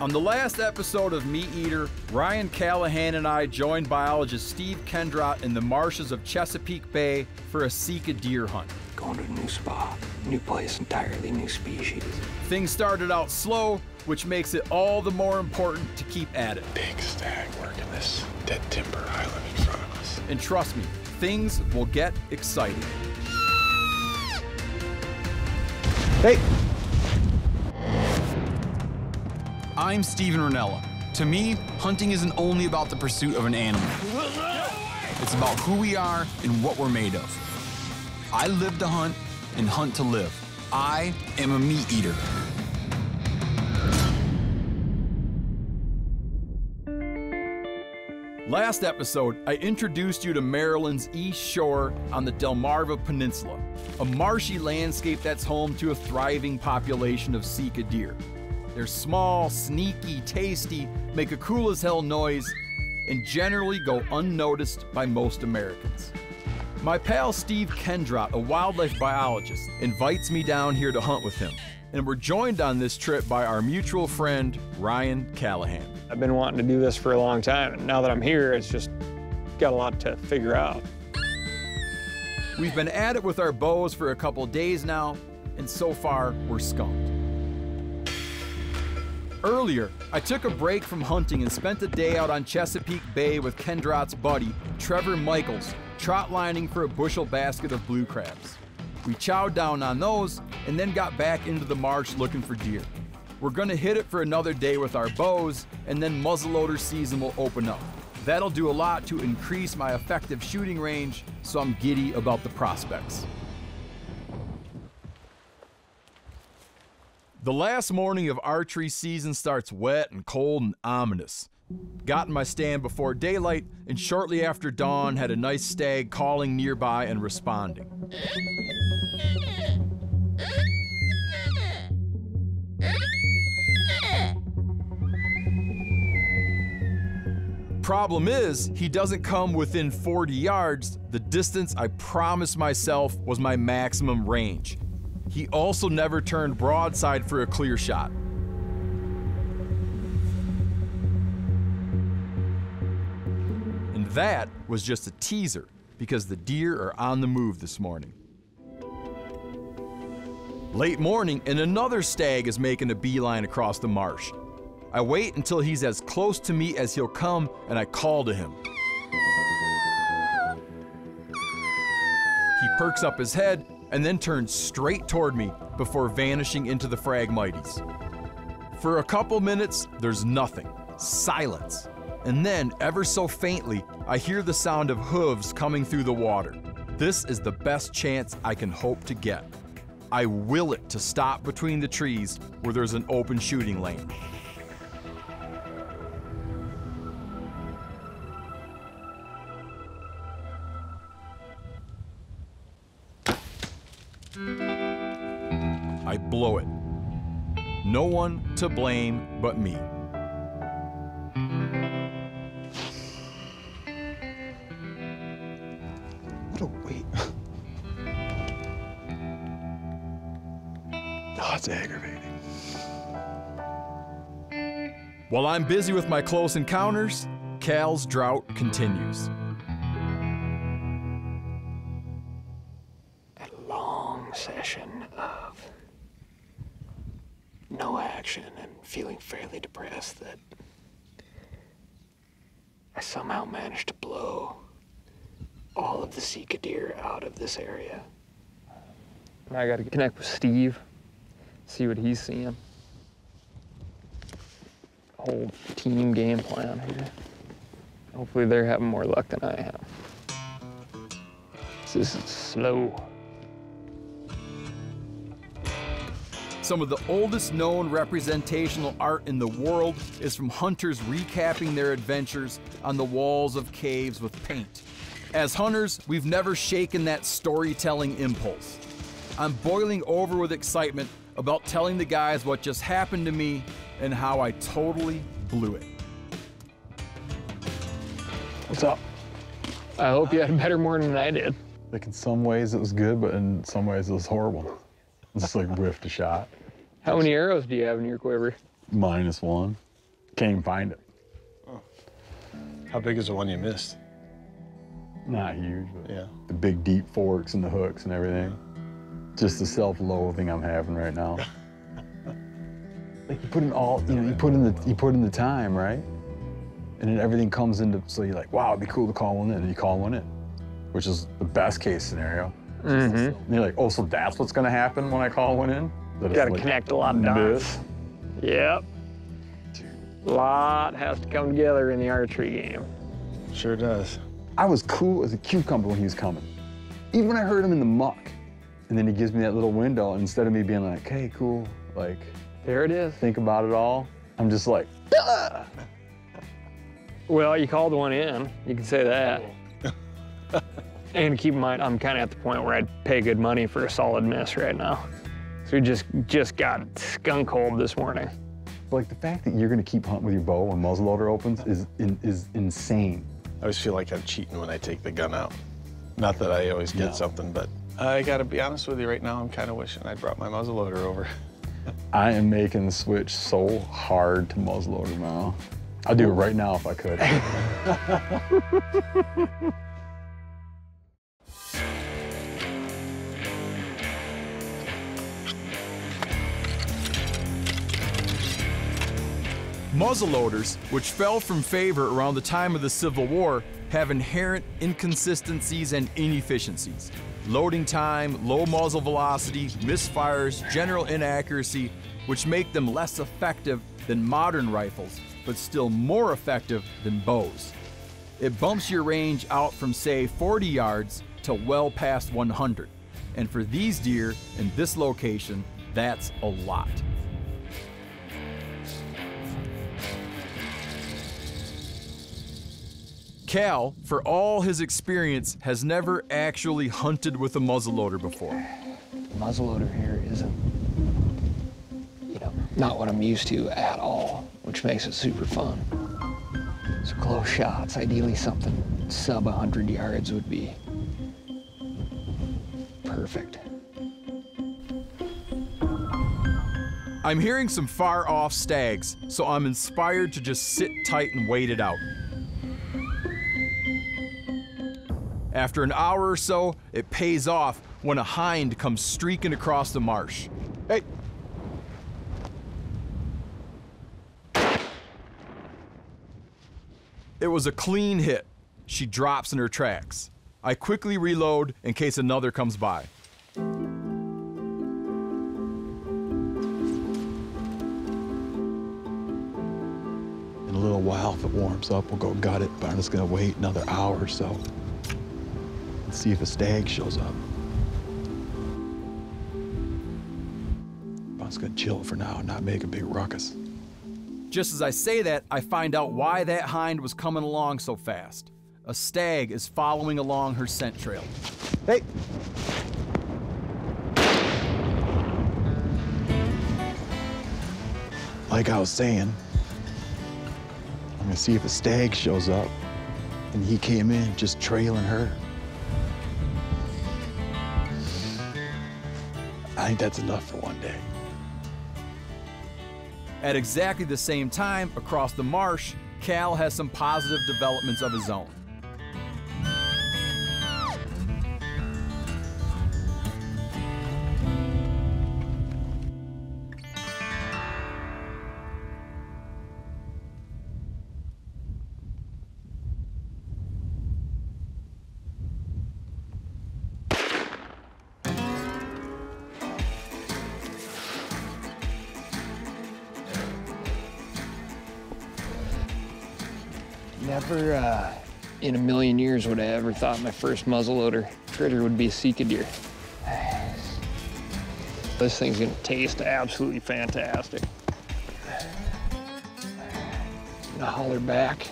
On the last episode of MeatEater, Ryan Callahan and I joined biologist Steve Kendrott in the marshes of Chesapeake Bay for a Sika deer hunt. Going to a new spot, new place, entirely new species. Things started out slow, which makes it all the more important to keep at it. Big stag working this dead timber island in front of us. And trust me, things will get exciting. Hey! I'm Steven Ranella. To me, hunting isn't only about the pursuit of an animal. It's about who we are and what we're made of. I live to hunt and hunt to live. I am a meat eater. Last episode, I introduced you to Maryland's East Shore on the Delmarva Peninsula, a marshy landscape that's home to a thriving population of Sika deer. They're small, sneaky, tasty, make a cool as hell noise, and generally go unnoticed by most Americans. My pal Steve Kendrott, a wildlife biologist, invites me down here to hunt with him, and we're joined on this trip by our mutual friend, Ryan Callahan. I've been wanting to do this for a long time, and now that I'm here, it's just got a lot to figure out. We've been at it with our bows for a couple days now, and so far, we're skunked. Earlier, I took a break from hunting and spent a day out on Chesapeake Bay with Kendrott's buddy, Trevor Michaels, trot lining for a bushel basket of blue crabs. We chowed down on those and then got back into the marsh looking for deer. We're gonna hit it for another day with our bows, and then muzzleloader season will open up. That'll do a lot to increase my effective shooting range, so I'm giddy about the prospects. The last morning of archery season starts wet and cold and ominous. Got in my stand before daylight, and shortly after dawn had a nice stag calling nearby and responding. Problem is, he doesn't come within 40 yards, the distance I promised myself was my maximum range. He also never turned broadside for a clear shot. And that was just a teaser, because the deer are on the move this morning. Late morning, and another stag is making a beeline across the marsh. I wait until he's as close to me as he'll come, and I call to him. He perks up his head and then turns straight toward me before vanishing into the Phragmites. For a couple minutes, there's nothing, silence. And then, ever so faintly, I hear the sound of hooves coming through the water. This is the best chance I can hope to get. I will it to stop between the trees where there's an open shooting lane. I blow it. No one to blame but me. What a weight. Oh, it's aggravating. While I'm busy with my close encounters, Cal's drought continues. A long session of no action and feeling fairly depressed that I somehow managed to blow all of the Sika deer out of this area. I got to connect with Steve, see what he's seeing. Whole team game plan here. Hopefully they're having more luck than I have. This is slow. Some of the oldest known representational art in the world is from hunters recapping their adventures on the walls of caves with paint. As hunters, we've never shaken that storytelling impulse. I'm boiling over with excitement about telling the guys what just happened to me and how I totally blew it. What's up? I hope you had a better morning than I did. Like in some ways it was good, but in some ways it was horrible. Just like whiffed a shot. How many arrows do you have in your quiver? -1. Can't even find it. How big is the one you missed? Not huge, but Yeah. the big deep forks and the hooks and everything. Just the self-loathing I'm having right now. Like you put in all, you know, you put in the time, right? And then everything comes into, so you're like, wow, it'd be cool to call one in, and you call one in, which is the best case scenario. And you're like, oh, so that's what's gonna happen when I call one in? You gotta connect a lot of dots. Yep. A lot has to come together in the archery game. Sure does. I was cool as a cucumber when he was coming. Even when I heard him in the muck, and then he gives me that little window, and instead of me being like, hey, cool, like, There it is. think about it all, I'm just like, ah! Well, you called one in, you can say that. And keep in mind, I'm kind of at the point where I'd pay good money for a solid miss right now. So we just got skunk holed this morning. Like the fact that you're gonna keep hunting with your bow when muzzleloader opens is insane. I always feel like I'm cheating when I take the gun out. Not that I always get something, but I gotta be honest with you right now, I'm kind of wishing I'd brought my muzzleloader over. I am making the switch so hard to muzzleloader now. I'd do it right now if I could. Muzzleloaders, which fell from favor around the time of the Civil War, have inherent inconsistencies and inefficiencies. Loading time, low muzzle velocity, misfires, general inaccuracy, which make them less effective than modern rifles, but still more effective than bows. It bumps your range out from, say, 40 yards to well past 100. And for these deer in this location, that's a lot. Cal, for all his experience, has never actually hunted with a muzzleloader before. Muzzleloader here isn't, not what I'm used to at all, which makes it super fun. So close shots, ideally something sub 100 yards would be perfect. I'm hearing some far off stags, so I'm inspired to just sit tight and wait it out. After an hour or so, it pays off when a hind comes streaking across the marsh. Hey! It was a clean hit. She drops in her tracks. I quickly reload in case another comes by. In a little while, if it warms up, we'll go gut it, but I'm just gonna wait another hour or so and see if a stag shows up. I'm just gonna chill for now and not make a big ruckus. Just as I say that, I find out why that hind was coming along so fast. A stag is following along her scent trail. Hey! Like I was saying, I'm gonna see if a stag shows up, and he came in just trailing her. I think that's enough for one day. At exactly the same time, across the marsh, Cal has some positive developments of his own. Never in a million years would I ever thought my first muzzleloader critter would be a Sika deer. This thing's gonna taste absolutely fantastic. Gonna holler back.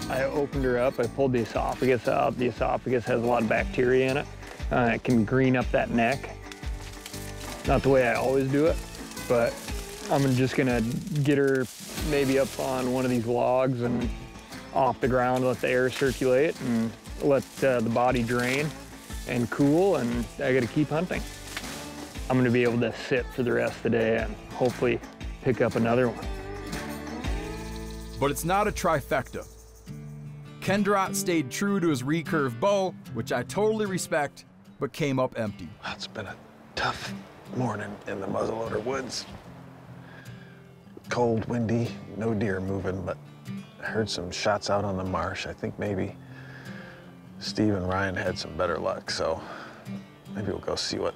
I opened her up, I pulled the esophagus out. The esophagus has a lot of bacteria in it. It can green up that neck. Not the way I always do it, but I'm just gonna get her maybe up on one of these logs and off the ground, let the air circulate and let the body drain and cool, and I gotta keep hunting. I'm gonna be able to sit for the rest of the day and hopefully pick up another one. But it's not a trifecta. Kendrot stayed true to his recurve bow, which I totally respect, but came up empty. It's been a tough morning in the muzzleloader woods. Cold, windy, no deer moving, but I heard some shots out on the marsh. I think maybe Steve and Ryan had some better luck, so maybe we'll go see what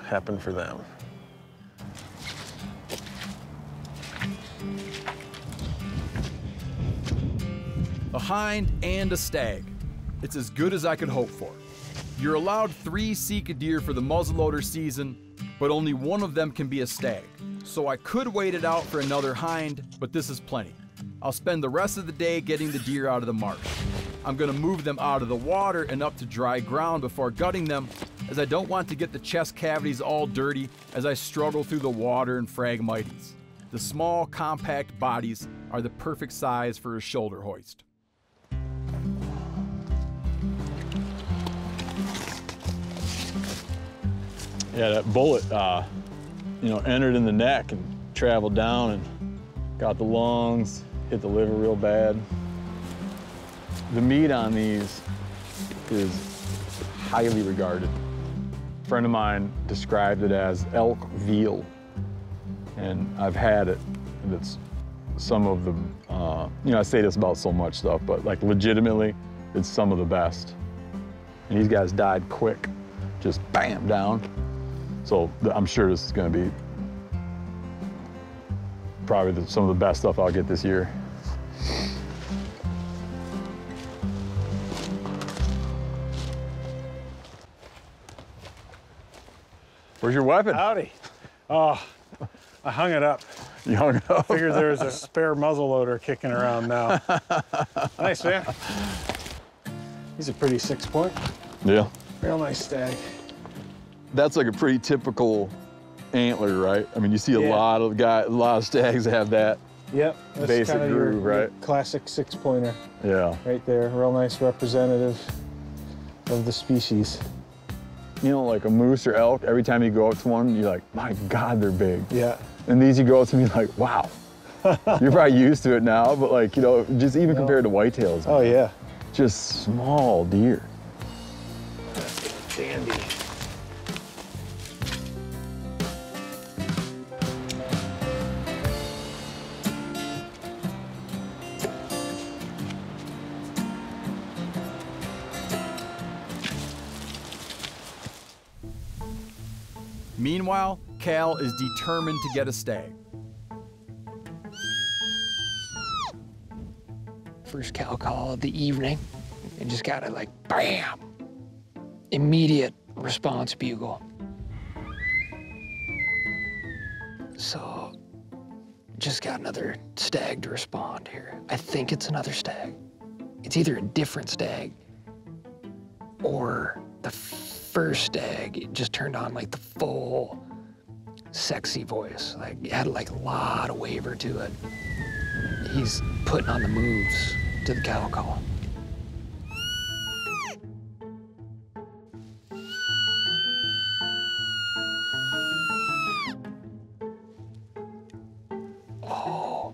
happened for them. A hind and a stag. It's as good as I could hope for. You're allowed 3 Sika deer for the muzzleloader season, but only one of them can be a stag. So I could wait it out for another hind, but this is plenty. I'll spend the rest of the day getting the deer out of the marsh. I'm gonna move them out of the water and up to dry ground before gutting them, as I don't want to get the chest cavities all dirty as I struggle through the water and Phragmites. The small, compact bodies are the perfect size for a shoulder hoist. Yeah, that bullet, entered in the neck and traveled down and got the lungs, hit the liver real bad. The meat on these is highly regarded. A friend of mine described it as elk veal, and I've had it. And it's some of the, I say this about so much stuff, but like legitimately, it's some of the best. And these guys died quick, just bam, down. So I'm sure this is going to be probably some of the best stuff I'll get this year. Where's your weapon? Howdy. Oh, I hung it up. You hung it up? Figured there was a spare muzzleloader kicking around now. Nice, man. He's a pretty 6-point. Yeah. Real nice stag. That's like a pretty typical antler, right? I mean, you see a Yeah. lot of stags that have that. Yep. That's Basic kinda groove, your right? Classic 6-pointer Yeah. right there. Real nice representative of the species. You know, like a moose or elk, every time you go up to one, you're like, my God, they're big. Yeah. And these you go up to me like, wow. You're probably used to it now, but like, just even compared to whitetails. Oh, man, yeah. Just small deer. Dandy. Meanwhile, Cal is determined to get a stag. First cow call of the evening, and just got it like, bam! Immediate response bugle. So, just got another stag to respond here. I think it's another stag. It's either a different stag or the first stag just turned on like the full sexy voice. Like it had like a lot of waver to it. He's putting on the moves to the cow call. Oh,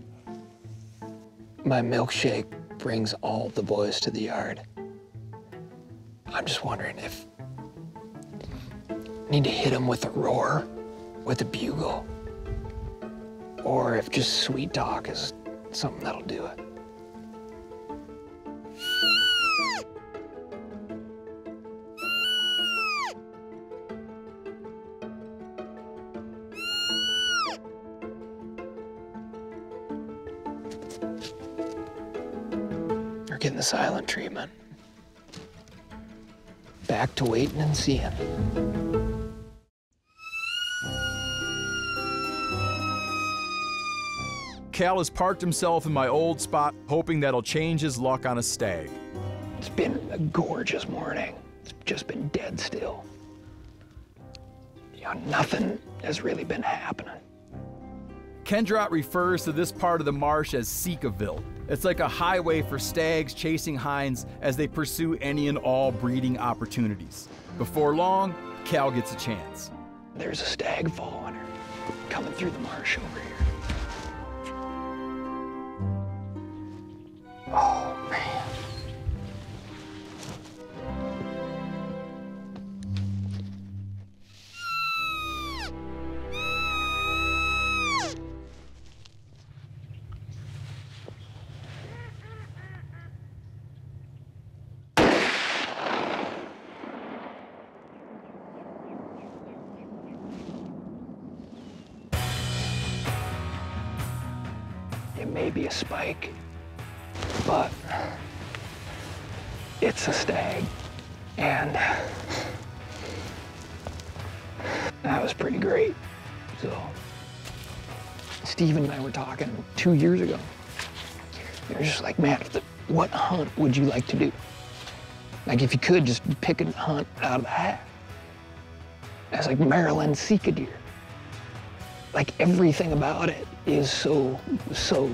my milkshake brings all the boys to the yard. I'm just wondering if I need to hit him with a roar, with a bugle, or if just sweet talk is something that'll do it. We're getting the silent treatment. Back to waiting and seeing. Cal has parked himself in my old spot, hoping that'll change his luck on a stag. It's been a gorgeous morning. It's just been dead still. Nothing has really been happening. Kendrot refers to this part of the marsh as Sikaville. It's like a highway for stags chasing hinds as they pursue any and all breeding opportunities. Before long, Cal gets a chance. There's a stag following her, coming through the marsh over here. It may be a spike, but it's a stag. And that was pretty great. So Steve and I were talking 2 years ago. They were just like, man, what hunt would you like to do? Like, if you could just pick a hunt out of the hat. I was like, Maryland Sika deer. Like, everything about it is so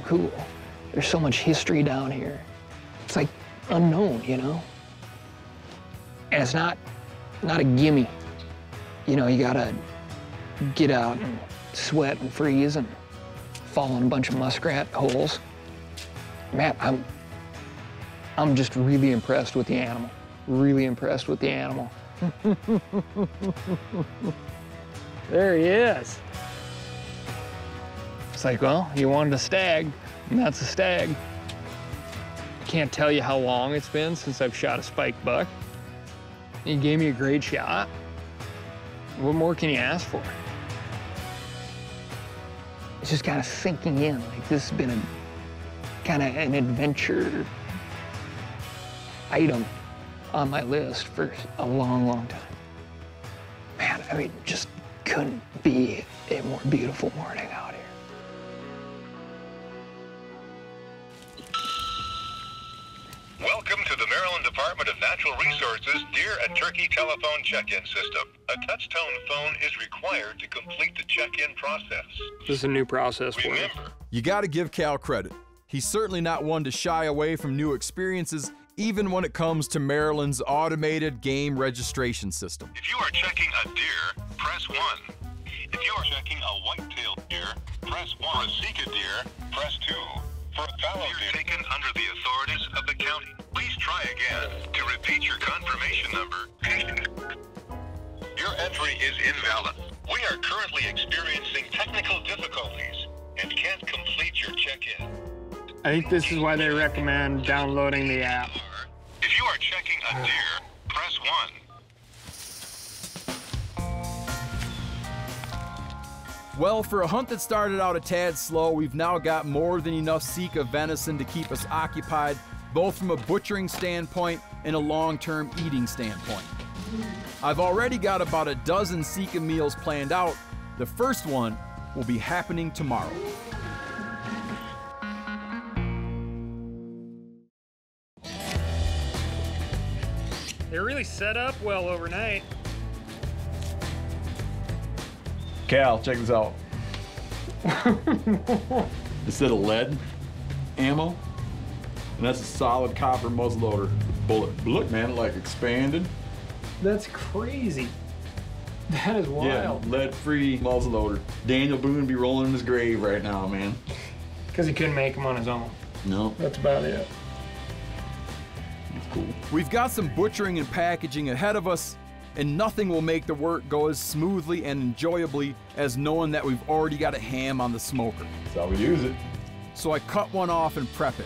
cool. There's so much history down here. It's like unknown, you know? And it's not a gimme. You know, you gotta get out and sweat and freeze and fall in a bunch of muskrat holes. Man, I'm just really impressed with the animal. Really impressed with the animal. There he is. It's like, well, you wanted a stag, and that's a stag. Can't tell you how long it's been since I've shot a spike buck. You gave me a great shot. What more can you ask for? It's just kind of sinking in. Like, this has been a kind of an adventure item on my list for a long time. Man, I mean, just couldn't be a more beautiful morning out here. Welcome to the Maryland Department of Natural Resources Deer and Turkey Telephone Check-In System. A touch-tone phone is required to complete the check-in process. This is a new process for me. Remember, You gotta give Cal credit. He's certainly not one to shy away from new experiences, even when it comes to Maryland's automated game registration system. if you are checking a deer, press 1. If you are checking a white-tailed deer, press 1. For a Sika deer, press 2. For a fallow deer taken under the authorities of the county, please try again. To repeat your confirmation number, your entry is invalid. We are currently experiencing technical difficulties and can't complete your check-in. I think this is why they recommend downloading the app. If you are checking a deer, press 1. Well, for a hunt that started out a tad slow, we've now got more than enough Sika venison to keep us occupied, both from a butchering standpoint and a long-term eating standpoint. I've already got about a dozen Sika meals planned out. The first one will be happening tomorrow. They're really set up well overnight. Cal, check this out. Instead of lead ammo, and that's a solid copper muzzleloader bullet. But look, man, it like expanded. That's crazy. That is wild. Yeah, lead-free muzzleloader. Daniel Boone be rolling in his grave right now, man. Because he couldn't make them on his own. No, That's about it. it's cool. We've got some butchering and packaging ahead of us, and nothing will make the work go as smoothly and enjoyably as knowing that we've already got a ham on the smoker. That's how we use it. So I cut one off and prep it.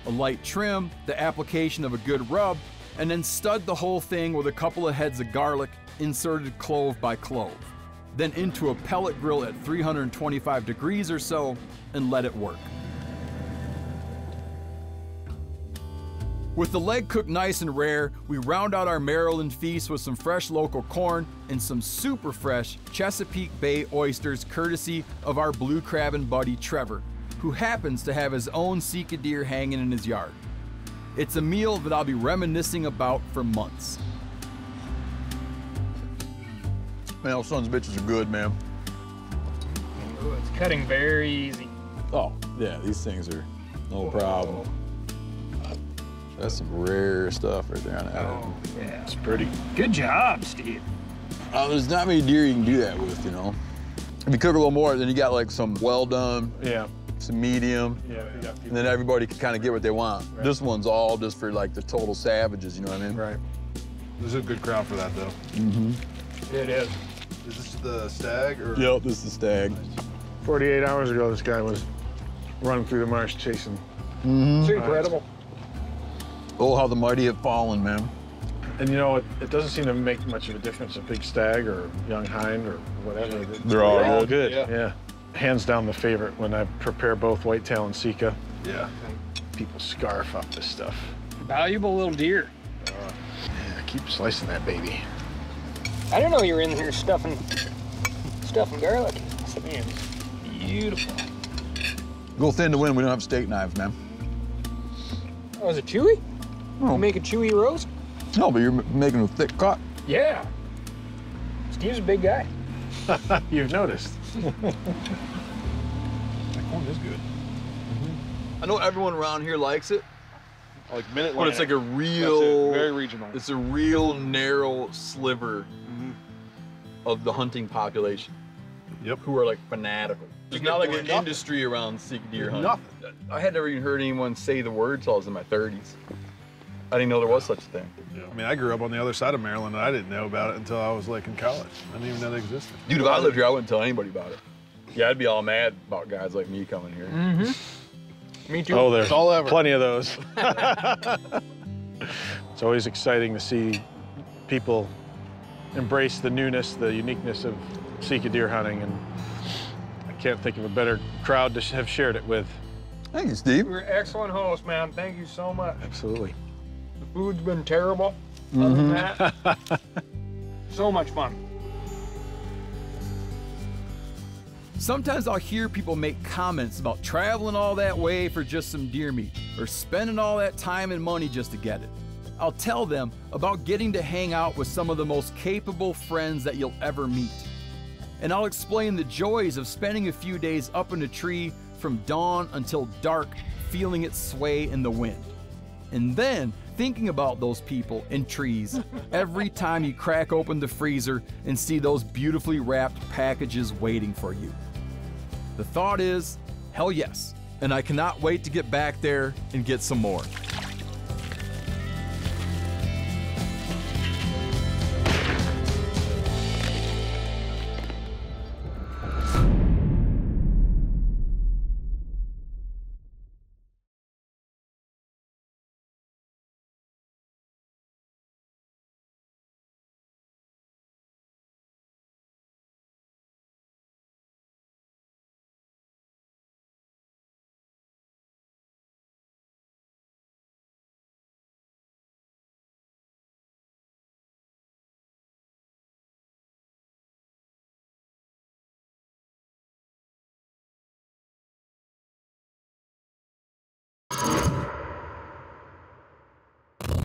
A light trim, the application of a good rub, and then stud the whole thing with a couple of heads of garlic inserted clove by clove. Then into a pellet grill at 325 degrees or so and let it work. With the leg cooked nice and rare, we round out our Maryland feast with some fresh local corn and some super fresh Chesapeake Bay oysters courtesy of our blue crabbin' buddy Trevor, who happens to have his own Sika deer hanging in his yard. It's a meal that I'll be reminiscing about for months. Man, those sons of bitches are good, man. Ooh, it's cutting very easy. Oh, yeah, these things are no problem. That's some rare stuff right there on that. Oh, yeah. It's pretty. Good job, Steve. There's not many deer you can do that with, you know. If you cook a little more, then you got like some well done, Yeah. some medium, Yeah, we got and people. then everybody can kind of get what they want. Right. This one's all just for like the total savages, you know what I mean? Right. There's a good crowd for that, though. Mm-hmm. It is. Is this the stag or? Yep, this is the stag. 48 hours ago, this guy was running through the marsh chasing. Mm-hmm. It's incredible. Oh, how the mighty have fallen, man. And you know, it doesn't seem to make much of a difference, a big stag or young hind or whatever. They're all good. Yeah. hands down the favorite when I prepare both whitetail and Sika. Yeah. People scarf up this stuff. Valuable little deer. Yeah, keep slicing that baby. I didn't know you were in here stuffing garlic. Man, beautiful. Go thin to win. We don't have steak knives, man. Oh, is it chewy? Oh. You make a chewy roast? No, but you're making a thick cut. Yeah. Steve's a big guy. You've noticed. That corn is good. I know everyone around here likes it, Like minute but it's like a real, very regional. it's a real narrow sliver of the hunting population. Yep. Who are like fanatical. There's not like an industry around Sika deer hunting. Nothing. I had never even heard anyone say the word until I was in my 30s. I didn't know there was such a thing. Yeah. I mean, I grew up on the other side of Maryland, and I didn't know about it until I was like in college. I didn't even know they existed. Dude, if I lived here, I wouldn't tell anybody about it. Yeah, I'd be all mad about guys like me coming here. Me too. Oh, there's plenty of those. It's always exciting to see people embrace the newness, the uniqueness of Sika deer hunting, and I can't think of a better crowd to have shared it with. Thank you, Steve. You're an excellent host, man. Thank you so much. Absolutely. The food's been terrible. Other than that, so much fun. Sometimes I'll hear people make comments about traveling all that way for just some deer meat, or spending all that time and money just to get it. I'll tell them about getting to hang out with some of the most capable friends that you'll ever meet. And I'll explain the joys of spending a few days up in a tree from dawn until dark, feeling it sway in the wind. And then thinking about those people and trees every time you crack open the freezer and see those beautifully wrapped packages waiting for you. The thought is, hell yes, and I cannot wait to get back there and get some more.